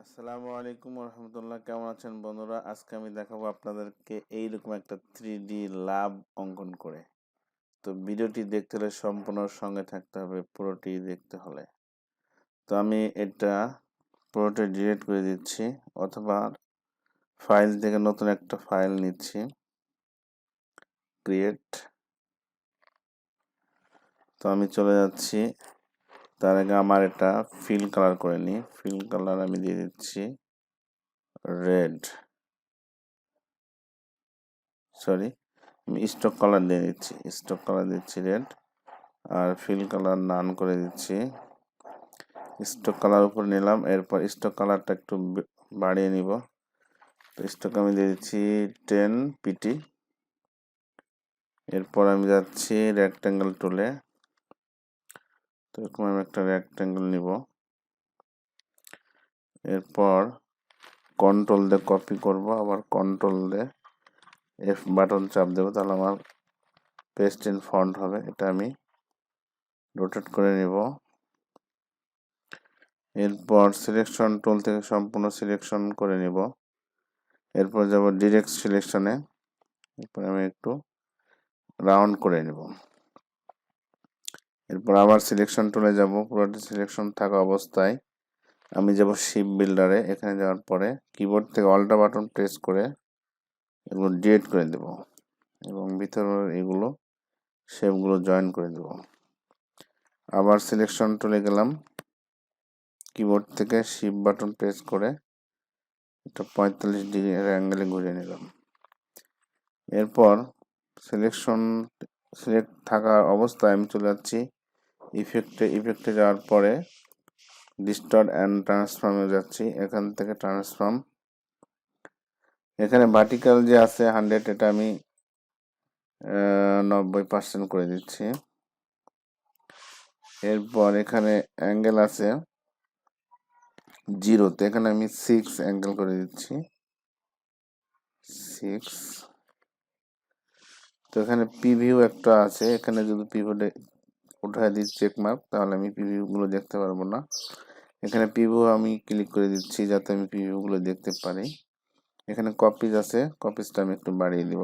আসসালামু আলাইকুম রহমতুল্লাহ। কেমন আছেন বন্ধুরা? আজকে আমি দেখাবো আপনাদেরকে এইরকম একটা 3D লাভ অঙ্কন করে। তো ভিডিওটি দেখতে হলে সম্পূর্ণ সঙ্গে থাকতে হবে, পুরোটি দেখতে হলে। তো আমি এটা পুরোটি ডিলিট করে দিচ্ছি, অথবা ফাইল থেকে নতুন একটা ফাইল নিচ্ছি, ক্রিয়েট। তো আমি চলে যাচ্ছি, তার আগে আমার এটা ফিল কালার করে নিই। ফিল কালার আমি দিয়ে দিচ্ছি রেড, সরি আমি স্টক কালার দিয়ে দিচ্ছি, স্টক কালার দিচ্ছি রেড, আর ফিল কালার নান করে দিচ্ছি। স্টক কালার উপর নিলাম, এরপর স্টক কালারটা একটু বাড়িয়ে নিব। তো স্টক আমি দিয়ে দিচ্ছি 10 পিটি। এরপর আমি যাচ্ছি রেক্ট্যাঙ্গেল টুলে। তো এরকম আমি একটা রেক্ট্যাঙ্গেল নিব। এরপর কন্ট্রোল দিয়ে কপি করব, আবার কন্ট্রোল দিয়ে এফ বাটন চাপ দেবো, তাহলে আমার পেস্ট ইন ফন্ট হবে। এটা আমি রোটেট করে নিব। এরপর সিলেকশন টুল থেকে সম্পূর্ণ সিলেকশন করে নিব। এরপর যাব ডিরেক্ট সিলেকশনে। এরপর আমি একটু রাউন্ড করে নেব। এরপর আবার সিলেকশন টুলে যাব, পুরোটি সিলেকশন থাকা অবস্থায় আমি যাব শিপ বিল্ডারে। এখানে যাওয়ার পরে কিবোর্ড থেকে অল্টা বাটন প্রেস করে এগুলো ডিলিট করে দেব, এবং ভিতরের এগুলো শেপগুলো জয়েন করে দেব। আবার সিলেকশন টুলে গেলাম, কিবোর্ড থেকে শিপ বাটন প্রেস করে এটা 45 ডিগ্রি অ্যাঙ্গেলে ঘুরিয়ে নিলাম। এরপর সিলেক্ট থাকা অবস্থায় আমি চলে যাচ্ছি ইফেক্টে যাওয়ার পরে ডিস্টর্ট অ্যান্ড ট্রান্সফর্মে যাচ্ছি। এখান থেকে ট্রান্সফর্ম, এখানে ভার্টিক্যাল যে আছে 100, এটা আমি 90% করে দিচ্ছি। এরপর এখানে অ্যাঙ্গেল আছে 0, তো এখানে আমি 6 অ্যাঙ্গেল করে দিচ্ছি, 6। তো এখানে প্রিভিউ একটা আছে, এখানে যদি প্রিভিউটা উঠায় দিই চেক মার্ক, তাহলে আমি প্রিভিউগুলো দেখতে পারবো না। এখানে প্রিভিউ আমি ক্লিক করে দিচ্ছি যাতে আমি প্রিভিউগুলো দেখতে পারি। এখানে কপিজ আছে, কপিজটা আমি একটু বাড়িয়ে দিব।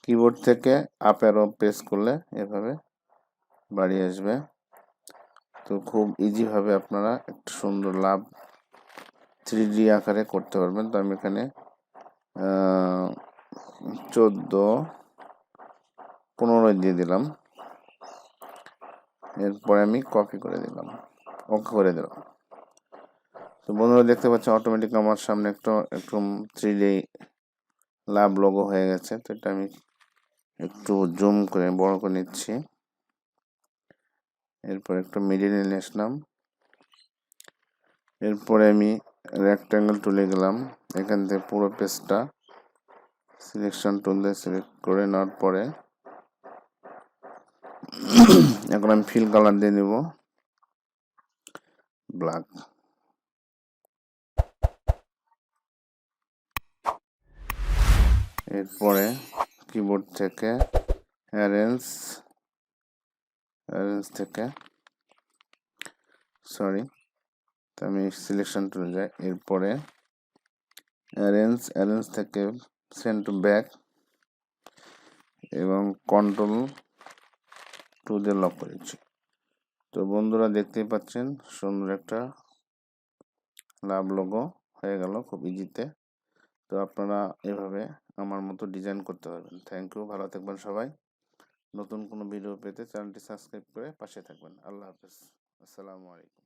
কিবোর্ড থেকে আপ অ্যারো প্রেস করলে এভাবে বাড়িয়ে আসবে। তো খুব ইজিভাবে আপনারা একটা সুন্দর লাভ 3D আকারে করতে পারবেন। তো আমি এখানে 14-15 দিয়ে দিলাম। এরপরে আমি কপি করে দিলাম, ওকে করে দিলাম। তো বন্ধুরা দেখতে পাচ্ছেন অটোমেটিক আমার সামনে একটু 3D লাভ লোগো হয়ে গেছে। তো এটা আমি একটু জুম করে বড় করে নিচ্ছি। এরপর একটু মিডিলে নিয়ে আসলাম। এরপরে আমি রেক্ট্যাঙ্গেল টুলে গেলাম, এখান থেকে পুরো পেজটা সিলেকশন টুল দিয়ে সিলেক্ট করে নেওয়ার পরে এখন আমি ফিল কালার দিয়ে নেব ব্ল্যাক। এরপরে কিবোর্ড থেকে অ্যারেঞ্জ থেকে তো আমি সিলেকশন টুলে যাই। এরপরে অ্যারেঞ্জ থেকে সেন্ড টু ব্যাক এবং কন্ট্রোল 2 দিয়ে লক করেছি। তো বন্ধুরা দেখতেই পাচ্ছেন সুন্দর একটা লাভ লোগো হয়ে গেল খুব ইজিতে। তো আপনারা এভাবে আমার মতো ডিজাইন করতে পারবেন। থ্যাংক ইউ, ভালো থাকবেন সবাই। নতুন কোনো ভিডিও পেতে চ্যানেলটি সাবস্ক্রাইব করে পাশে থাকবেন। আল্লাহ হাফেজ, আসসালামু আলাইকুম।